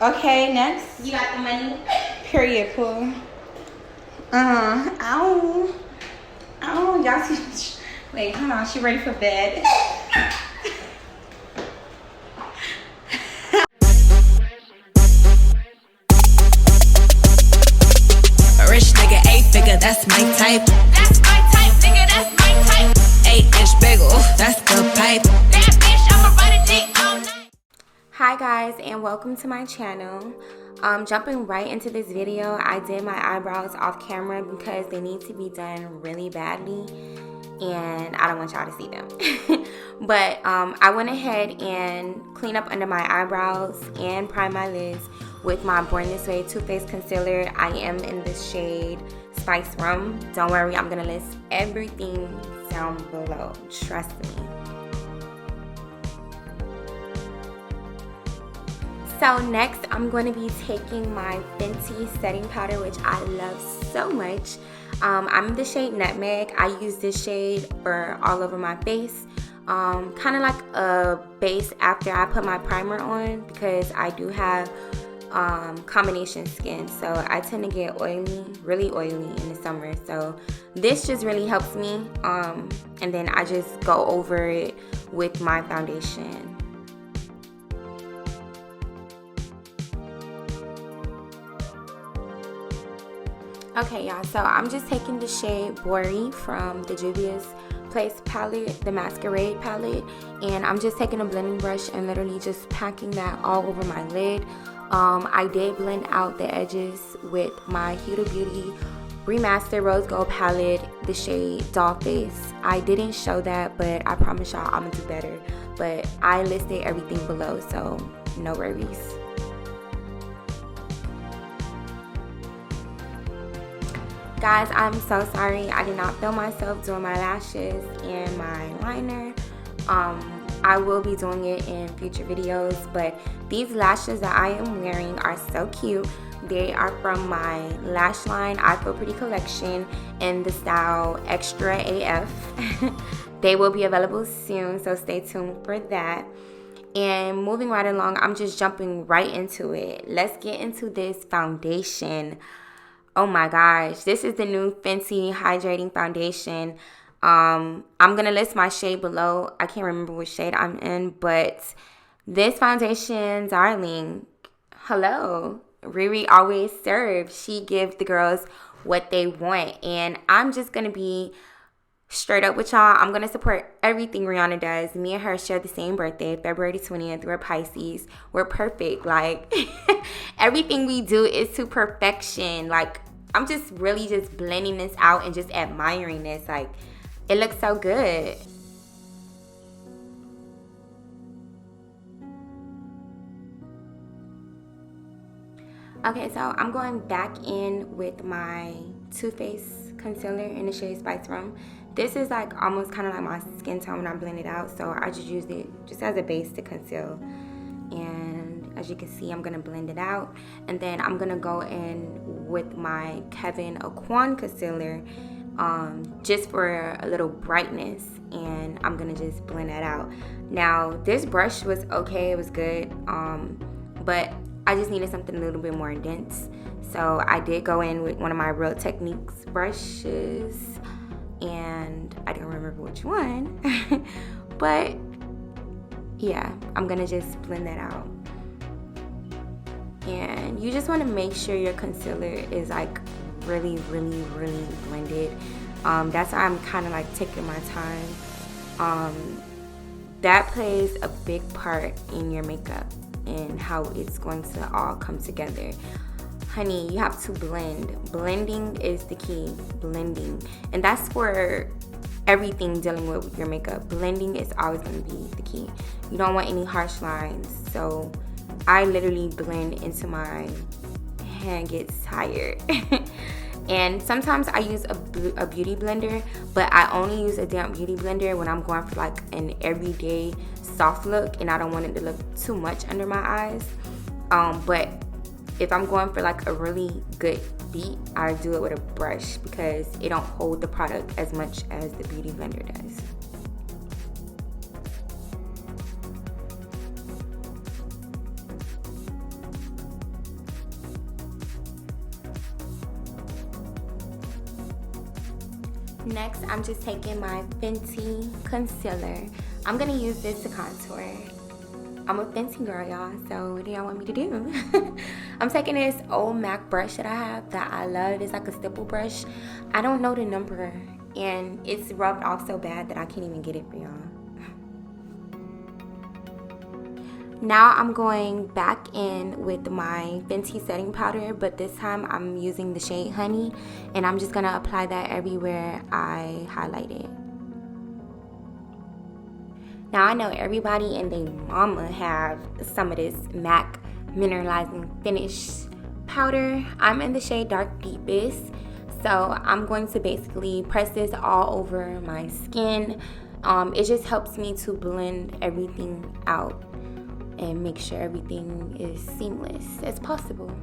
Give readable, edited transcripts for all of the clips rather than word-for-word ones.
Okay, next. You got the money? Period, cool. Ow. Ow, y'all see. Wait, hold on. She ready for bed. A rich nigga, 8-figure, that's my type. That's my type, nigga, that's my type. 8-inch bagel, that's the pipe. That bitch, I'ma ride a dick all night. Hi guys, and welcome to my channel. Jumping right into this video, I did my eyebrows off camera because they need to be done really badly and I don't want y'all to see them. But I went ahead and cleaned up under my eyebrows and primed my lids with my Born This Way Too Faced concealer. I am in the shade Spice Rum. Don't worry, I'm gonna list everything down below, trust me. So next, I'm going to be taking my Fenty setting powder, which I love so much. I'm in the shade Nutmeg. I use this shade for all over my face. Kind of like a base after I put my primer on because I do have combination skin. So I tend to get oily, really oily in the summer. So this just really helps me. And then I just go over it with my foundation. Okay, y'all, so I'm just taking the shade Barbie from the Juvias Place palette, the Masquerade palette, and I'm just taking a blending brush and literally just packing that all over my lid. I did blend out the edges with my Huda Beauty Remastered Rose Gold palette, the shade Doll Face. I didn't show that, but I promise y'all I'm gonna do better. But I listed everything below, so no worries. Guys, I'm so sorry. I did not film myself doing my lashes and my liner. I will be doing it in future videos, but these lashes that I am wearing are so cute. They are from my lash line, I Feel Pretty collection, in the style Extra AF. They will be available soon, so stay tuned for that. And moving right along, I'm just jumping right into it. Let's get into this foundation. Oh my gosh, this is the new Fenty Hydrating Foundation. I'm going to list my shade below. I can't remember which shade I'm in, but this foundation, darling, hello. Riri always serves. She gives the girls what they want. And I'm just going to be straight up with y'all. I'm going to support everything Rihanna does. Me and her share the same birthday, February 20th. We're Pisces. We're perfect. Like, everything we do is to perfection. Like, I'm just really just blending this out and just admiring this. Like, it looks so good. Okay, so I'm going back in with my Too Faced concealer in the shade Spice Rum. This is like almost kind of like my skin tone when I blend it out, so I just used it just as a base to conceal. And as you can see, I'm gonna blend it out, and then I'm gonna go in with my Kevyn Aucoin concealer, just for a little brightness, and I'm gonna just blend that out. Now, this brush was okay, it was good, but I just needed something a little bit more dense, so I did go in with one of my Real Techniques brushes, and I don't remember which one, but yeah, I'm gonna just blend that out. And you just want to make sure your concealer is like really blended. That's why I'm kind of like taking my time. That plays a big part in your makeup and how it's going to all come together. Honey, you have to blend. Blending is the key. Blending. And that's for everything dealing with your makeup. Blending is always going to be the key. You don't want any harsh lines. So I literally blend into my hand gets tired. And sometimes I use a beauty blender, but I only use a damp beauty blender when I'm going for like an everyday soft look and I don't want it to look too much under my eyes. But if I'm going for like a really good deep, I do it with a brush because it don't hold the product as much as the beauty blender does. Next, I'm just taking my Fenty concealer. I'm gonna use this to contour. I'm a Fenty girl, y'all, so what do y'all want me to do? I'm taking this old MAC brush that I have that I love. It's like a stipple brush. I don't know the number, and it's rubbed off so bad that I can't even get it for y'all. Now I'm going back in with my Fenty setting powder, but this time I'm using the shade Honey, and I'm just gonna apply that everywhere I highlight it. Now I know everybody and their mama have some of this MAC mineralizing finish powder. I'm in the shade Dark Deepest, so I'm going to basically press this all over my skin. It just helps me to blend everything out and make sure everything is seamless as possible.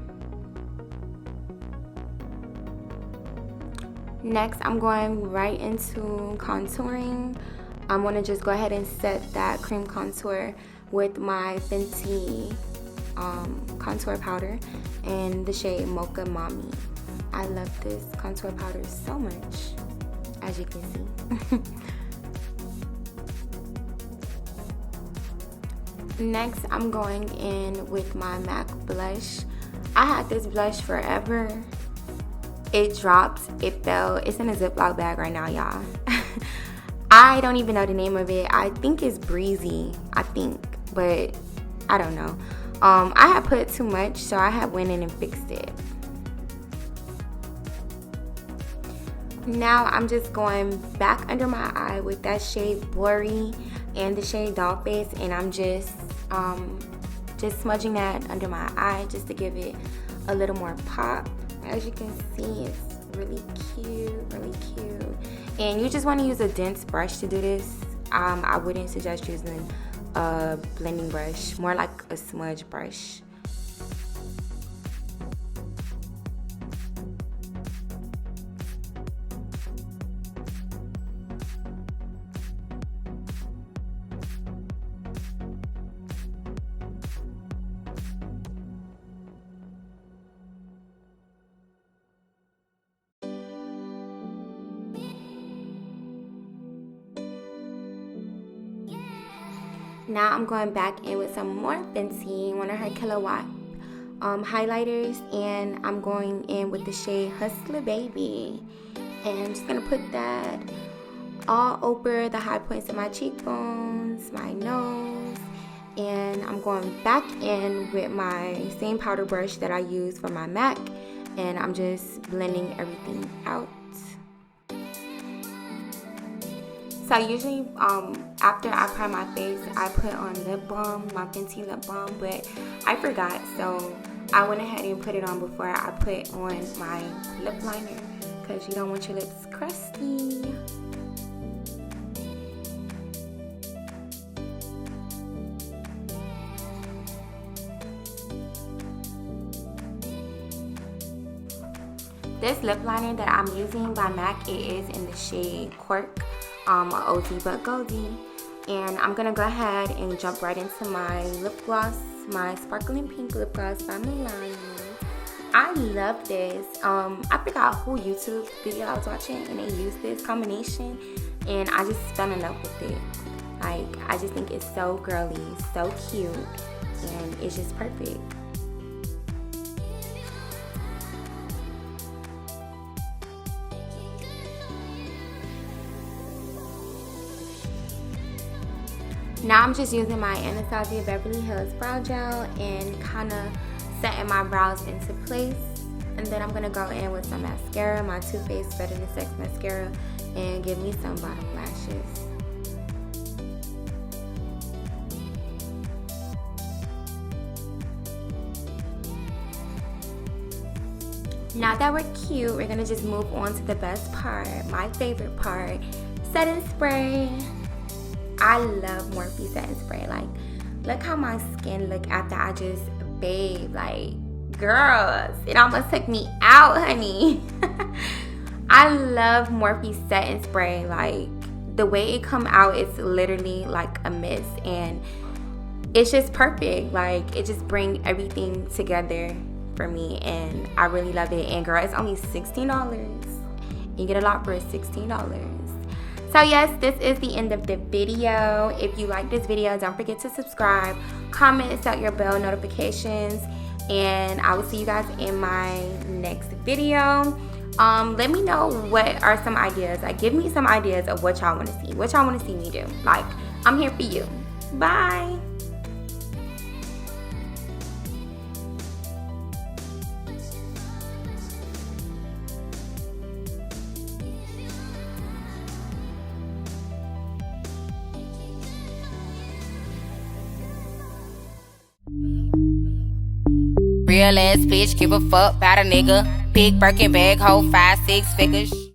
Next, I'm going right into contouring. I'm gonna just go ahead and set that cream contour with my Fenty contour powder in the shade Mocha Mami. I love this contour powder so much, as you can see. Next, I'm going in with my MAC blush. I had this blush forever. It dropped, it fell. It's in a Ziploc bag right now, y'all. I don't even know the name of it. I think it's Breezy, but I don't know. I had put too much, so I had went in and fixed it. Now I'm just going back under my eye with that shade Blurry and the shade Dollface, and I'm just smudging that under my eye just to give it a little more pop. As you can see, it's really cute. And you just want to use a dense brush to do this. I wouldn't suggest using a blending brush, more like a smudge brush. Now I'm going back in with some more Fenty, one of her Killawatt highlighters, and I'm going in with the shade Hustler Baby. And I'm just going to put that all over the high points of my cheekbones, my nose, and I'm going back in with my same powder brush that I use for my MAC, and I'm just blending everything out. So usually after I prime my face, I put on lip balm, my Fenty lip balm, but I forgot, so I went ahead and put it on before I put on my lip liner, because you don't want your lips crusty. This lip liner that I'm using by MAC, it is in the shade Quirk. Oldie but goldie, and I'm gonna go ahead and jump right into my lip gloss, my sparkling pink lip gloss by Milani. I love this. I forgot who YouTube video I was watching, and they used this combination, and I just fell in love with it. Like, I just think it's so girly, so cute, and it's just perfect. Now I'm just using my Anastasia Beverly Hills Brow Gel and kind of setting my brows into place. And then I'm going to go in with some mascara, my Too Faced Better Than Sex mascara, and give me some bottom lashes. Now that we're cute, we're going to just move on to the best part, my favorite part, setting spray. I love Morphe setting spray. Like, look how my skin look after I just bathed. Like, girls, it almost took me out, honey. I love Morphe setting spray. Like, the way it come out, it's literally like a mist, and it's just perfect. Like, it just bring everything together for me, and I really love it. And girl, it's only $16, You get a lot for $16. So yes, this is the end of the video. If you like this video, don't forget to subscribe, comment, set your bell notifications, and I will see you guys in my next video. Let me know what are some ideas. Like, give me some ideas of what y'all want to see. What y'all want to see me do. Like, I'm here for you. Bye. Real ass bitch, give a fuck about a nigga. Big Birkin bag, hold 5, 6 figures.